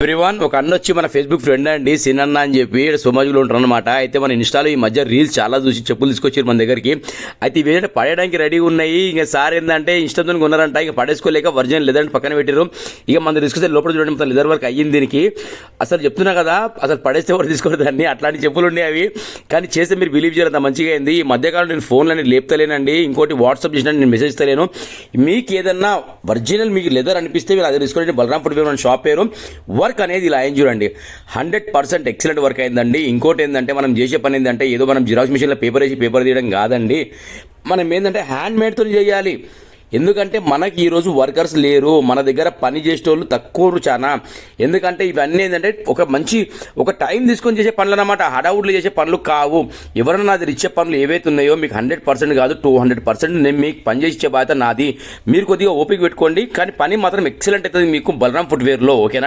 Everyone ఒక అన్న వచ్చి మన ఫేస్బుక్ ఫ్రెండ్ అండి సినన్న అని చెప్పి సోమాజిలో ఉంటారు అనమాట. అయితే మన ఇన్స్టాలో ఈ మధ్య రీల్స్ చాలా చూసి చెప్పులు తీసుకొచ్చారు మన దగ్గరికి. అయితే ఇవేంటంటే పడేయడానికి రెడీగా ఉన్నాయి. ఇక సార్ ఏంటంటే ఇష్టంతో కొన్నారంట, ఇక పడేసుకోలేక ఒరిజినల్ లెదర్ పక్కన పెట్టారు. ఇక మన తీసుకొస్తే లోపల చూడండి మొత్తం లెదర్ వర్క్ అయ్యింది దీనికి. అసలు చెప్తున్నా కదా, అసలు పడేస్తే ఎవరు తీసుకోరు దాన్ని, అట్లాంటి చెప్పులు ఉన్నాయి అవి. కానీ చేస్తే మీరు బిలీవ్ చేయరు, అంత మంచిగా అయింది. ఈ మధ్యకాలం నేను ఫోన్లని లేపుతలేనండి, ఇంకోటి వాట్సాప్ చేసిన నేను మెసేజ్ ఇస్తలేను. మీకు ఏదన్నా ఒరిజినల్ మీకు లెదర్ అనిపిస్తే మీరు అది తీసుకోండి. బలరాం ఫుట్వేర్ మన షాప్ పేరు. వర్క్ అనేది ఇలా అయింది చూడండి, 100% ఎక్సలెంట్ వర్క్ అయిందండి. ఇంకోటి ఏంటంటే మనం చేసే పని ఏంటంటే ఏదో మనం జిరాక్స్ మిషన్లో పేపర్ వేసి పేపర్ తీయడం కాదండి. మనం ఏంటంటే హ్యాండ్ మేడ్తో చేయాలి. ఎందుకంటే మనకి ఈరోజు వర్కర్స్ లేరు, మన దగ్గర పని చేసేటోళ్ళు తక్కువ చాలా. ఎందుకంటే ఇవన్నీ ఏంటంటే ఒక టైం తీసుకొని చేసే పనులు అన్నమాట, హడావుడ్లు చేసే పనులు కావు. ఎవరైనా నాది ఇచ్చే పనులు ఏవైతే ఉన్నాయో మీకు 100% కాదు 200% నేను మీకు పని చేసి ఇచ్చే బాధ్యత నాది. మీరు కొద్దిగా ఓపిక పెట్టుకోండి, కానీ పని మాత్రం ఎక్సలెంట్ అవుతుంది మీకు బలరాం ఫుట్వేర్లో. ఓకేనా?